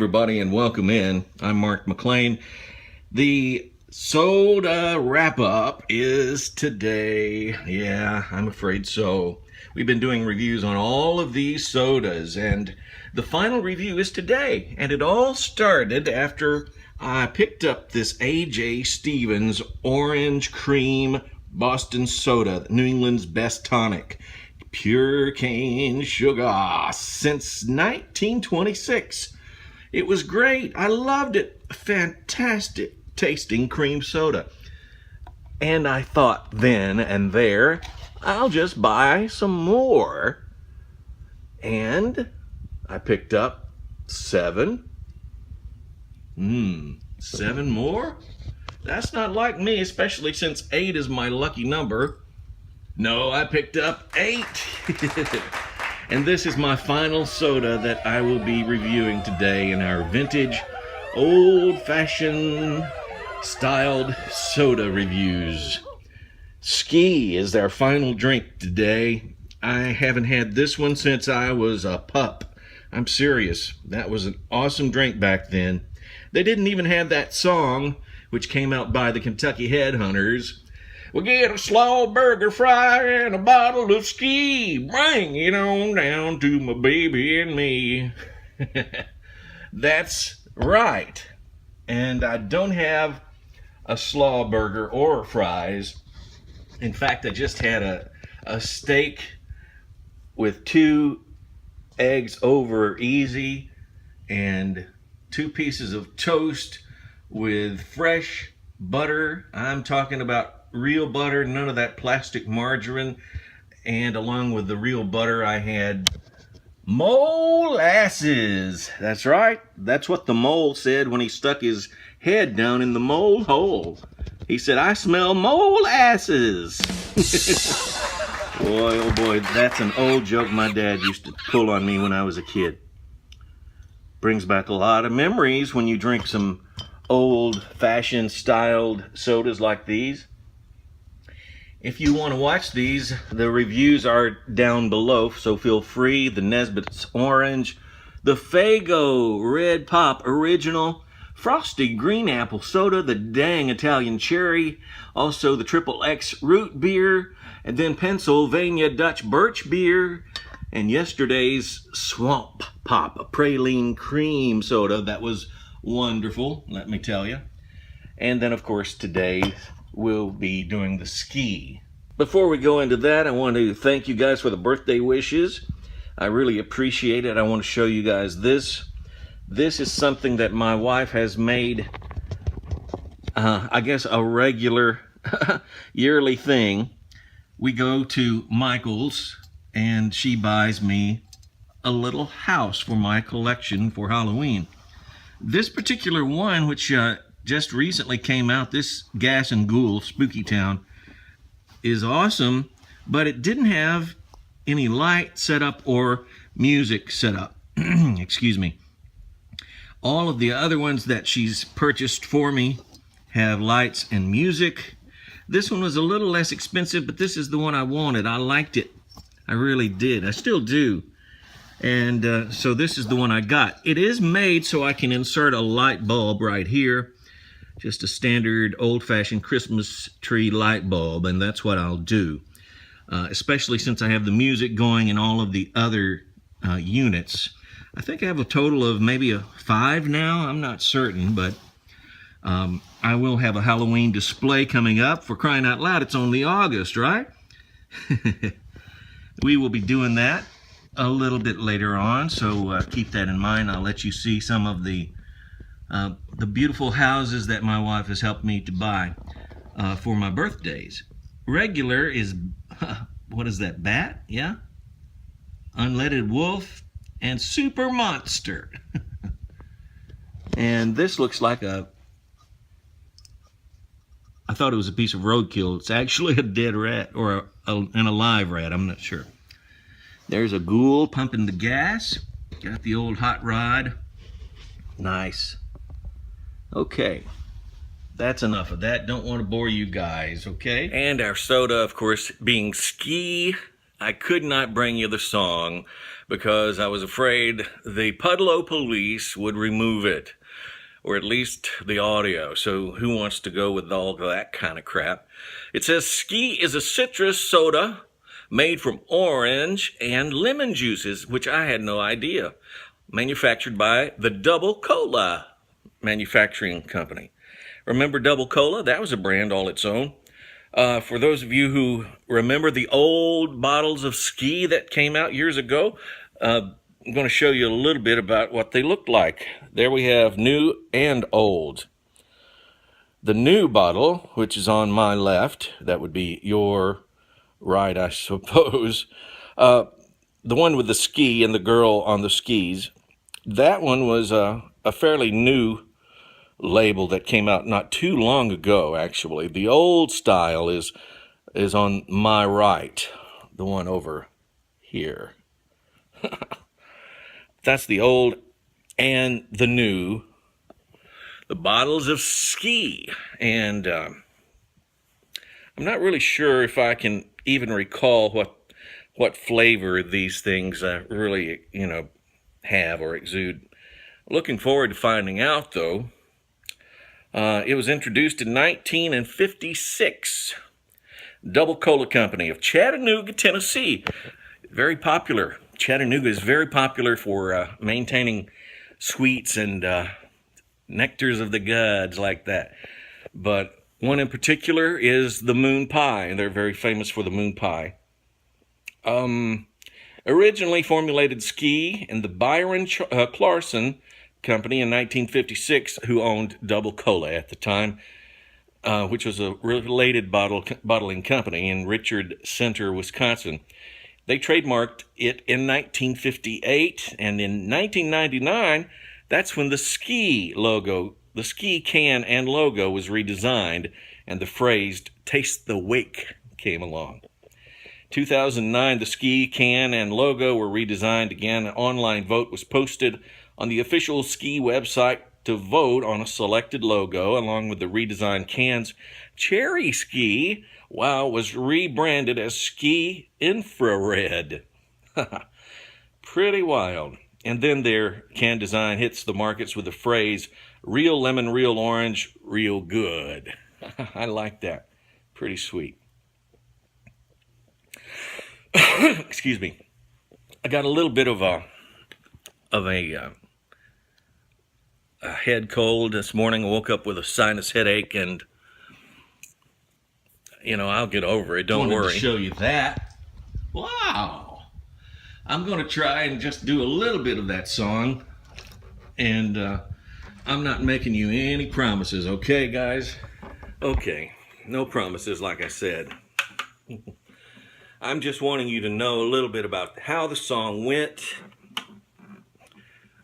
everybody, and welcome in. I'm Mark McLean. The soda wrap-up is today. Yeah, I'm afraid so. We've been doing reviews on all of these sodas, and the final review is today. And it all started after I picked up this A.J. Stevens Orange Cream Boston Soda, New England's best tonic. Pure cane sugar since 1926. It was great. I loved it. Fantastic tasting cream soda. And I thought then and there, I'll just buy some more. And I picked up 7. 7 more? That's not like me, especially since 8 is my lucky number. No, I picked up 8. And this is my final soda that I will be reviewing today in our vintage, old-fashioned styled soda reviews. Ski is our final drink today. I haven't had this one since I was a pup. I'm serious. That was an awesome drink back then. They didn't even have that song, which came out by the Kentucky Headhunters. We get a slaw burger fry and a bottle of ski. Bring it on down to my baby and me. That's right. And I don't have a slaw burger or fries. In fact, I just had a steak with 2 eggs over easy and 2 pieces of toast with fresh butter. I'm talking about real butter, none of that plastic margarine. And along with the real butter, I had molasses. That's right. That's what the mole said when he stuck his head down in the mole hole. He said, "I smell molasses." Boy, oh boy, that's an old joke my dad used to pull on me when I was a kid. Brings back a lot of memories when you drink some old-fashioned styled sodas like these. If you want to watch these, the reviews are down below, so feel free. The Nesbitt's Orange, the Faygo Red Pop Original, Frosty Green Apple Soda, the Dang Italian Cherry, also the Triple X Root Beer, and then Pennsylvania Dutch Birch Beer, and yesterday's Swamp Pop, a praline cream soda. That was wonderful, let me tell you. And then, of course, today we'll be doing the ski. Before we go into that, I want to thank you guys for the birthday wishes. I really appreciate it. I want to show you guys this. This is something that my wife has made, I guess, a regular yearly thing. We go to Michael's and she buys me a little house for my collection for Halloween. This particular one, which just recently came out, this Gas and Ghoul Spooky Town, is awesome, but it didn't have any light set up or music set up. Excuse me. All of the other ones that she's purchased for me have lights and music. This one was a little less expensive, but this is the one I wanted. I liked it. I really did. I still do. And so this is the one I got. It is made so I can insert a light bulb right here. Just a standard old-fashioned Christmas tree light bulb, and that's what I'll do. Especially since I have the music going in all of the other units. I think I have a total of maybe 5 now. I'm not certain, but I will have a Halloween display coming up. For crying out loud, it's only August, right? We will be doing that a little bit later on, so keep that in mind. I'll let you see some of the beautiful houses that my wife has helped me to buy for my birthdays. Regular is, what is that, Bat? Yeah? Unleaded Wolf and Super Monster. And this looks like I thought it was a piece of roadkill. It's actually a dead rat, or an alive rat, I'm not sure. There's a ghoul pumping the gas. Got the old hot rod. Nice. Okay, that's enough of that. Don't want to bore you guys, okay? And our soda, of course, being Ski. I could not bring you the song because I was afraid the Puddlo Police would remove it, or at least the audio. So who wants to go with all that kind of crap? It says Ski is a citrus soda made from orange and lemon juices, which I had no idea. Manufactured by the Double Cola Manufacturing Company. Remember Double Cola? That was a brand all its own. For those of you who remember the old bottles of Ski that came out years ago, I'm going to show you a little bit about what they looked like. There we have new and old. The new bottle, which is on my left, that would be your right, I suppose. The one with the ski and the girl on the skis, that one was a fairly new label that came out not too long ago, actually. The old style is on my right, the one over here. That's the old and the new. The bottles of Ski. And I'm not really sure if I can even recall what flavor these things really, have or exude. Looking forward to finding out, though. It was introduced in 1956. Double Cola Company of Chattanooga, Tennessee. Very popular. Chattanooga is very popular for maintaining sweets and nectars of the gods like that. But one in particular is the Moon Pie, and they're very famous for the Moon Pie. Originally formulated Ski in the Byron Clarkson Company in 1956, who owned Double Cola at the time, which was a related bottling company in Richard Center, Wisconsin. They trademarked it in 1958, and in 1999, that's when the Ski logo, the Ski can and logo was redesigned, and the phrase "Taste the Wake" came along. 2009, the Ski can and logo were redesigned again. An online vote was posted on the official Ski website to vote on a selected logo, along with the redesigned cans. Cherry Ski, was rebranded as Ski Infrared. Pretty wild. And then their can design hits the markets with the phrase, "Real lemon, real orange, real good." I like that. Pretty sweet. Excuse me. I got a little bit of a head cold this morning. I woke up with a sinus headache, and I'll get over it. Don't worry. To show you that. Wow. I'm going to try and just do a little bit of that song, and I'm not making you any promises, okay, guys? Okay, no promises, like I said. I'm just wanting you to know a little bit about how the song went,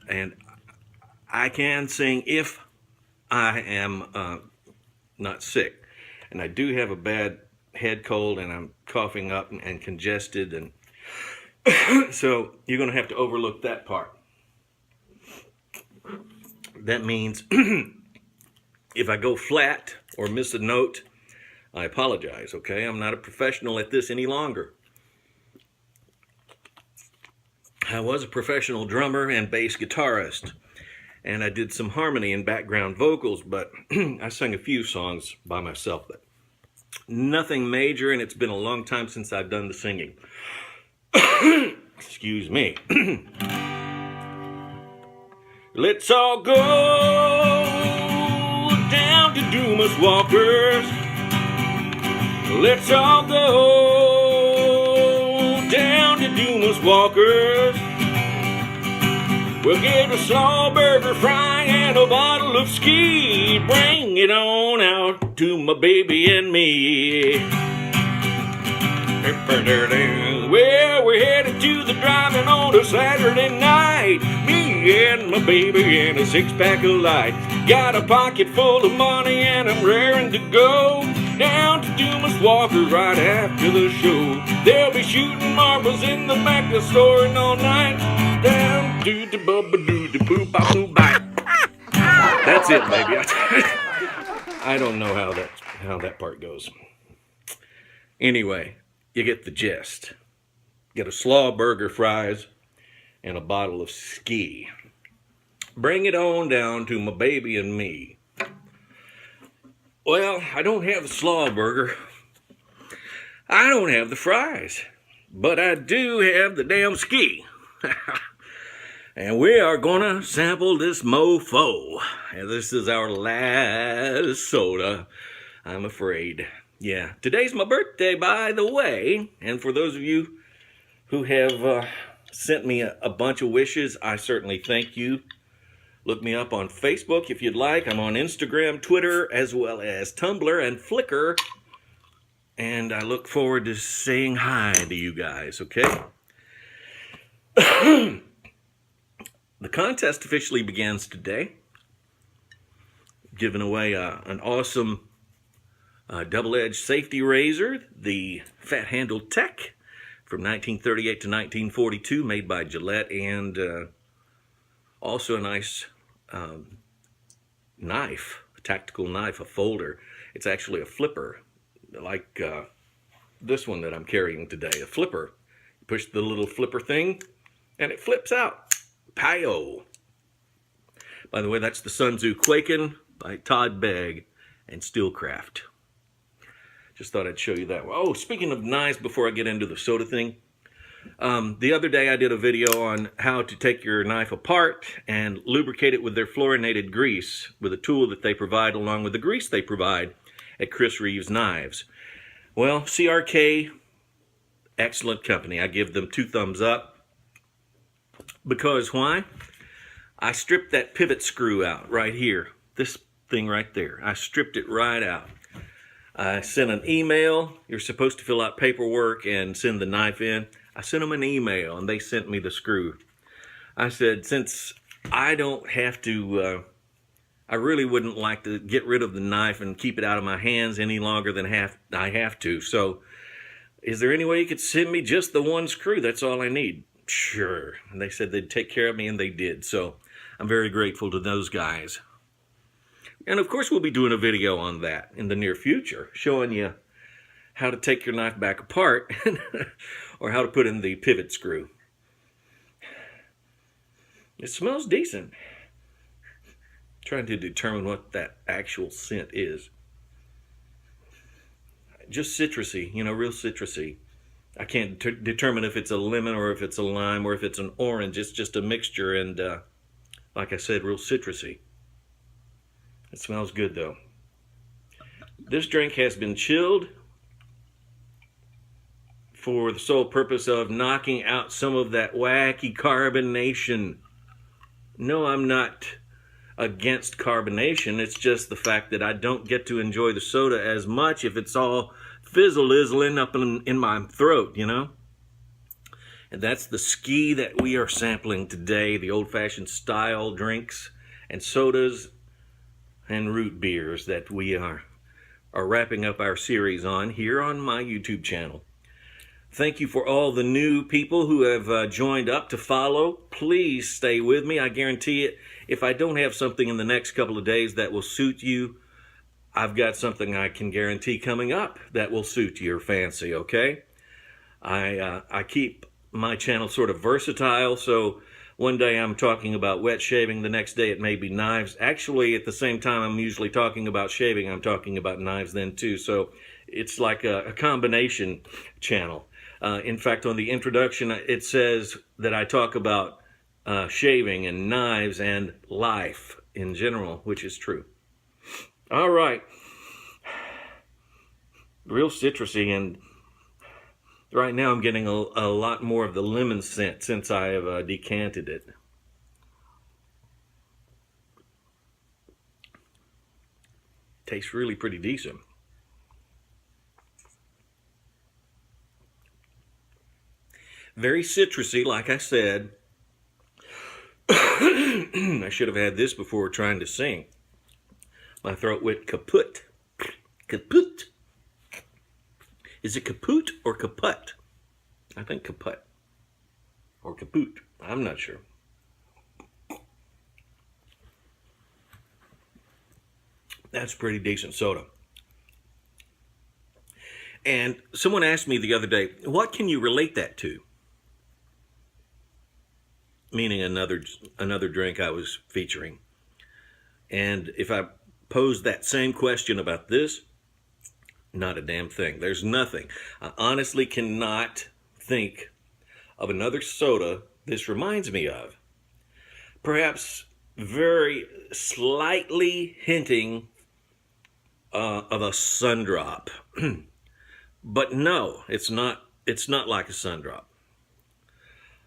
and I can sing if I am not sick. And I do have a bad head cold, and I'm coughing up and congested, and so you're going to have to overlook that part. That means if I go flat or miss a note, I apologize, okay? I'm not a professional at this any longer. I was a professional drummer and bass guitarist, and I did some harmony and background vocals, but I sang a few songs by myself, but nothing major, and it's been a long time since I've done the singing. Excuse me. Let's all go down to Dumas Walkers. Let's all go down to Dumas Walkers. We'll get a slaw burger fry and a bottle of Ski. Bring it on out to my baby and me. Well, we're headed to the drive-in on a Saturday night. Me and my baby and a six-pack of light. Got a pocket full of money and I'm raring to go down to Dumas Walkers right after the show. They'll be shooting marbles in the back of the store and all night. Down to the bubba-doo-da-boo-ba-boo-bye. That's it, baby. I don't know how that part goes. Anyway, you get the gist. get a slaw burger fries, and a bottle of ski. Bring it on down to my baby and me. Well, I don't have the slaw burger. I don't have the fries. But I do have the damn ski. And we are gonna sample this mofo. And this is our last soda, I'm afraid. Yeah, today's my birthday, by the way. And for those of you who have sent me a bunch of wishes, I certainly thank you. Look me up on Facebook if you'd like. I'm on Instagram, Twitter, as well as Tumblr and Flickr. And I look forward to saying hi to you guys, okay? The contest officially begins today. Giving away an awesome double-edged safety razor, the Fat Handle Tech from 1938 to 1942, made by Gillette, and also a nice knife, a tactical knife, a folder. It's actually a flipper, like this one that I'm carrying today, a flipper. You push the little flipper thing, and it flips out. Pio. By the way, that's the Sun Tzu Quakin by Todd Begg and Steelcraft. Just thought I'd show you that. Oh, speaking of knives, before I get into the soda thing, the other day I did a video on how to take your knife apart and lubricate it with their fluorinated grease with a tool that they provide along with the grease they provide at Chris Reeves Knives. Well, CRK, excellent company. I give them 2 thumbs up. Because why? I stripped that pivot screw out right here. This thing right there. I stripped it right out. I sent an email. You're supposed to fill out paperwork and send the knife in. I sent them an email and they sent me the screw. I said, since I don't have to, I really wouldn't like to get rid of the knife and keep it out of my hands any longer than I have to. So is there any way you could send me just the 1 screw? That's all I need. Sure. And they said they'd take care of me, and they did. So I'm very grateful to those guys. And of course, we'll be doing a video on that in the near future, showing you how to take your knife back apart or how to put in the pivot screw. It smells decent. Trying to determine what that actual scent is. Just citrusy, you know, real citrusy. I can't determine if it's a lemon or if it's a lime or if it's an orange. It's just a mixture, and like I said, real citrusy. It smells good though. This drink has been chilled for the sole purpose of knocking out some of that wacky carbonation. No, I'm not against carbonation. It's just the fact that I don't get to enjoy the soda as much if it's all fizzle-izzling up in my throat, you know? And that's the ski that we are sampling today, the old-fashioned style drinks and sodas and root beers that we are wrapping up our series on here on my YouTube channel. Thank you for all the new people who have joined up to follow. Please stay with me. I guarantee it. If I don't have something in the next couple of days that will suit you, I've got something I can guarantee coming up that will suit your fancy, okay? I keep my channel sort of versatile, so one day I'm talking about wet shaving, the next day it may be knives. Actually, at the same time I'm usually talking about shaving, I'm talking about knives then too, so it's like a combination channel. In fact, on the introduction, it says that I talk about shaving and knives and life in general, which is true. All right. Real citrusy, and right now I'm getting a lot more of the lemon scent since I have decanted it. Tastes really pretty decent. Very citrusy, like I said. I should have had this before trying to sing. My throat went kaput. Kaput. Is it kaput or kaput? I think kaput. Or kaput. I'm not sure. That's pretty decent soda. And someone asked me the other day, what can you relate that to? meaning another drink I was featuring. And if I posed that same question about this, not a damn thing. There's nothing. I honestly cannot think of another soda this reminds me of. Perhaps very slightly hinting of a sun drop. But no, it's not. It's not like a sun drop.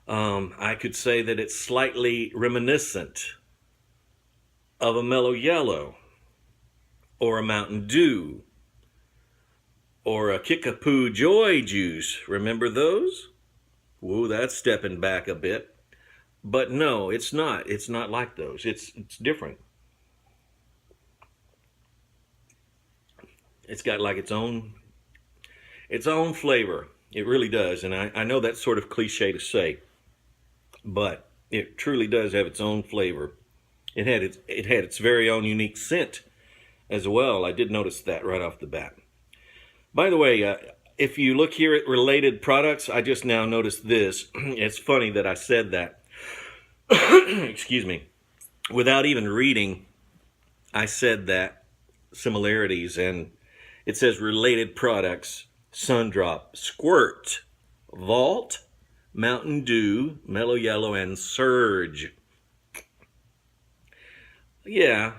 I could say that it's slightly reminiscent of a Mellow Yellow, or a Mountain Dew, or a Kickapoo Joy Juice. Remember those? Whoa, that's stepping back a bit. But no, it's not. It's not like those. It's different. It's got like its own flavor. It really does. And I know that's sort of cliche to say, but it truly does have its own flavor. It had its very own unique scent as well. I did notice that right off the bat. By the way, if you look here at related products, I just now noticed this. It's funny that I said that. Excuse me. Without even reading, I said that similarities, and it says related products: Sundrop, Squirt, Vault, Mountain Dew, Mellow Yellow, and Surge. Yeah,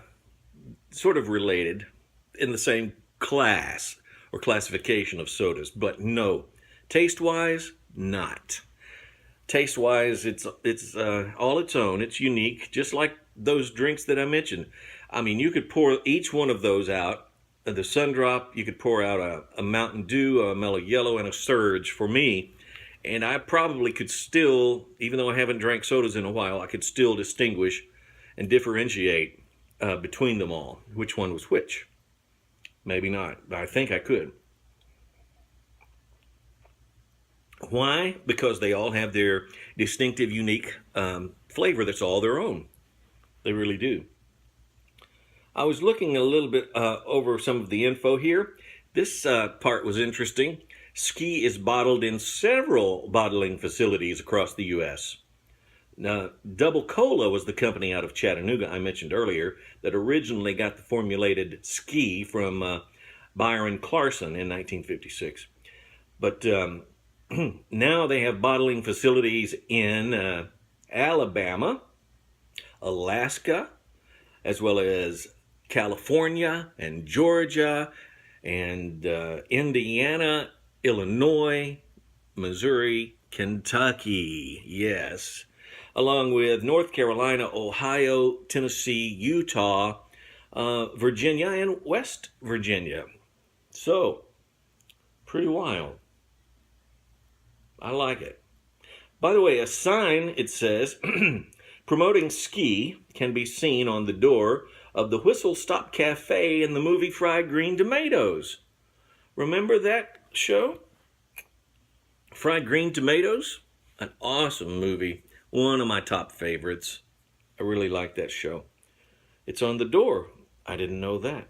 sort of related in the same class or classification of sodas, but no, taste-wise, not. Taste-wise, it's all its own. It's unique, just like those drinks that I mentioned. I mean, you could pour each one of those out. The Sundrop, you could pour out a Mountain Dew, a Mellow Yellow, and a Surge for me, and I probably could still, even though I haven't drank sodas in a while, I could still distinguish and differentiate between them all, which one was which. Maybe not, but I think I could. Why? Because they all have their distinctive, unique flavor that's all their own. They really do. I was looking a little bit over some of the info here. This part was interesting. Ski is bottled in several bottling facilities across the U.S. Now, Double Cola was the company out of Chattanooga I mentioned earlier that originally got the formulated Ski from Byron Clarkson in 1956. But now they have bottling facilities in Alabama, Alaska, as well as California and Georgia and Indiana, Illinois, Missouri, Kentucky, yes, along with North Carolina, Ohio, Tennessee, Utah, Virginia, and West Virginia. So, pretty wild. I like it. By the way, a sign, it says, promoting Ski can be seen on the door of the Whistle Stop Cafe in the movie Fried Green Tomatoes. Remember that show? Fried Green Tomatoes? An awesome movie. One of my top favorites. I really like that show. It's on the door. I didn't know that.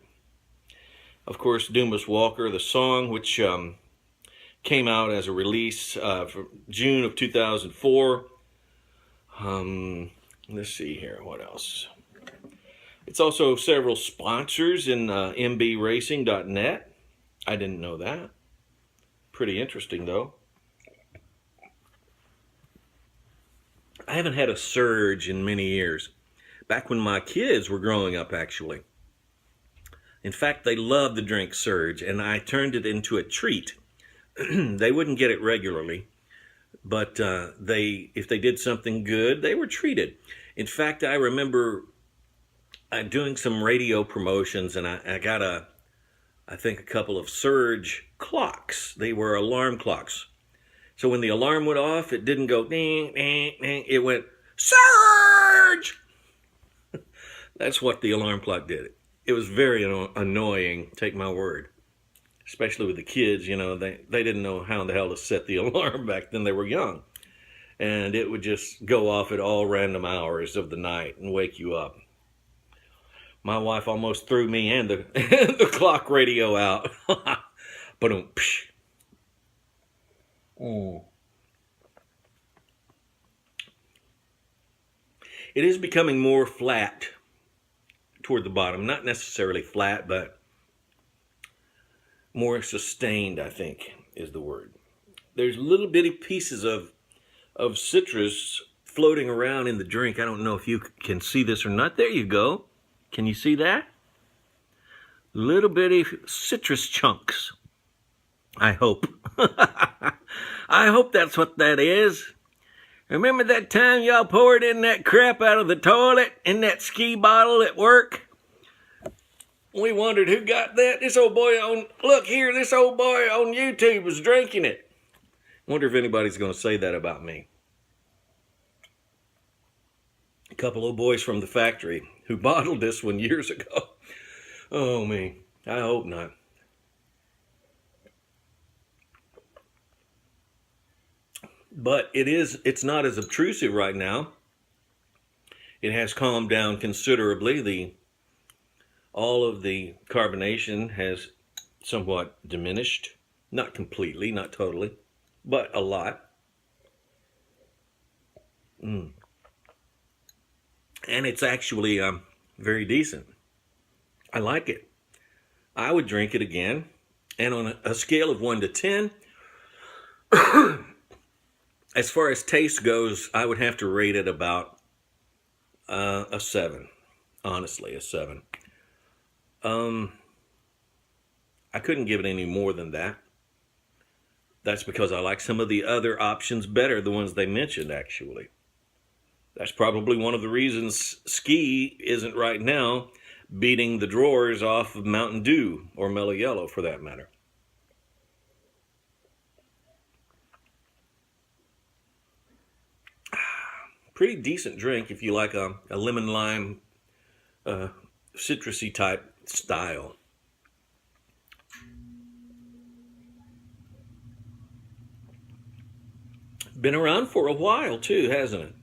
Of course, Dumas Walker, the song, which came out as a release for June of 2004. Let's see here. What else? It's also several sponsors in mbracing.net. I didn't know that. Pretty interesting, though. I haven't had a Surge in many years. Back when my kids were growing up, actually. In fact, they loved the drink Surge, and I turned it into a treat. They wouldn't get it regularly, but if they did something good, they were treated. In fact, I remember doing some radio promotions, and I got I think a couple of Surge clocks. They were alarm clocks. So when the alarm went off, it didn't go ding, ding, ding. It went, Surge! That's what the alarm clock did. It was very annoying, take my word. Especially with the kids, you know, they didn't know how in the hell to set the alarm back then. They were young. And it would just go off at all random hours of the night and wake you up. My wife almost threw me and the clock radio out. Ba-dum, psh. It is becoming more flat toward the bottom. Not necessarily flat, but more sustained, I think, is the word. There's little bitty pieces of citrus floating around in the drink. I don't know if you can see this or not. There you go. Can you see that? Little bitty citrus chunks. I hope. I hope that's what that is. Remember that time y'all poured in that crap out of the toilet in that ski bottle at work? We wondered who got that. This old boy look here, this old boy on YouTube was drinking it. Wonder if anybody's going to say that about me. A couple of boys from the factory who bottled this one years ago. Oh, me. I hope not. But it's not as obtrusive right now. It has calmed down considerably. All of the carbonation has somewhat diminished. Not completely, not totally, but a lot. And it's actually very decent. I like it. I would drink it again. And on a scale of 1 to 10, as far as taste goes, I would have to rate it about a 7. Honestly, a 7. I couldn't give it any more than that. That's because I like some of the other options better, the ones they mentioned, actually. That's probably one of the reasons Ski isn't right now beating the drawers off of Mountain Dew, or Mellow Yellow for that matter. Pretty decent drink if you like a lemon lime citrusy type style. Been around for a while too, hasn't it?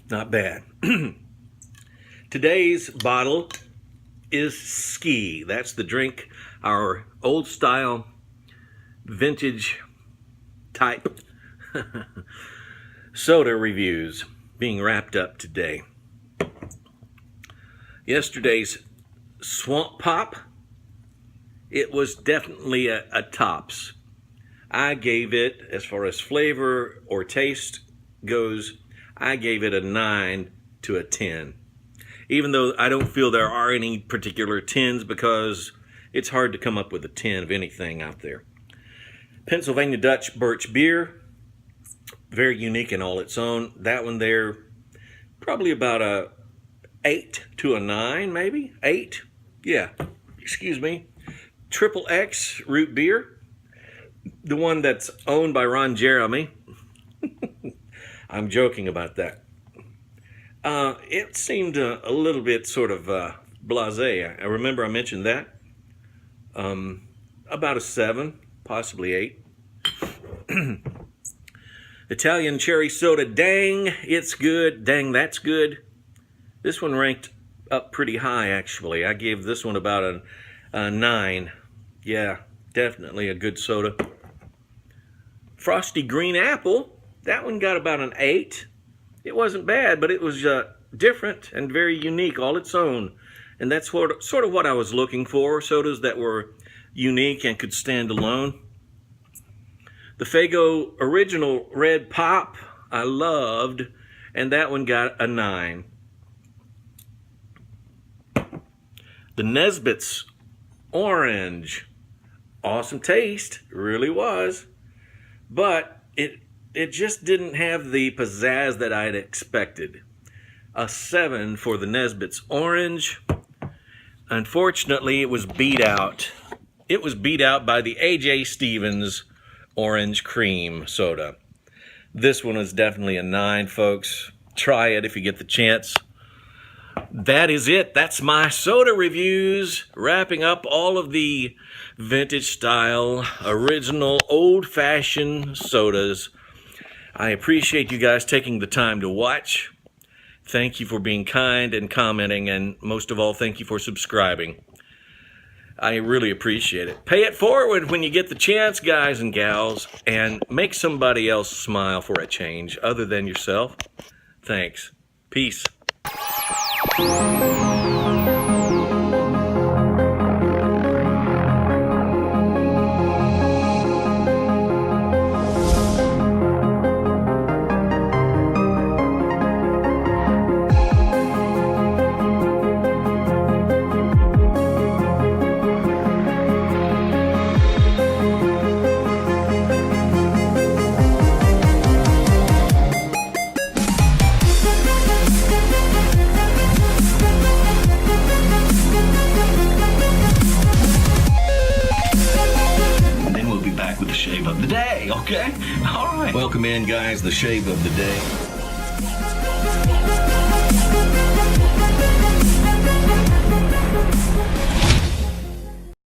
Not bad. Today's bottle is Ski. That's the drink, our old style, vintage type soda reviews being wrapped up today. Yesterday's Swamp Pop, it was definitely a tops. I gave it, as far as flavor or taste goes, I gave it a 9 to a 10. Even though I don't feel there are any particular 10s, because it's hard to come up with a 10 of anything out there. Pennsylvania Dutch Birch Beer, very unique in all its own. That one there, probably about a 8 to a 9, maybe? 8? Yeah, excuse me. Triple X Root Beer, the one that's owned by Ron Jeremy. I'm joking about that. It seemed a little bit sort of blasé. I remember I mentioned that. About a 7, possibly 8. Italian Cherry Soda, dang, it's good. Dang, that's good. This one ranked up pretty high, actually. I gave this one about a 9. Yeah, definitely a good soda. Frosty Green Apple, that one got about an 8. It wasn't bad, but it was different and very unique, all its own. And that's sort of what I was looking for, sodas that were unique and could stand alone. The Faygo Original Red Pop, I loved, and that one got a 9. The Nesbitt's Orange, awesome taste, really was, but it just didn't have the pizzazz that I'd expected. A 7 for the Nesbitt's Orange. Unfortunately, it was beat out. It was beat out by the A.J. Stevens Orange Cream Soda. This one is definitely a 9, folks. Try it if you get the chance. That is it. That's my soda reviews, wrapping up all of the vintage style, original, old-fashioned sodas. I appreciate you guys taking the time to watch. Thank you for being kind and commenting, and most of all, thank you for subscribing. I really appreciate it. Pay it forward when you get the chance, guys and gals, and make somebody else smile for a change other than yourself. Thanks. Peace. With the shave of the day, okay? All right. Welcome in, guys, the shave of the day.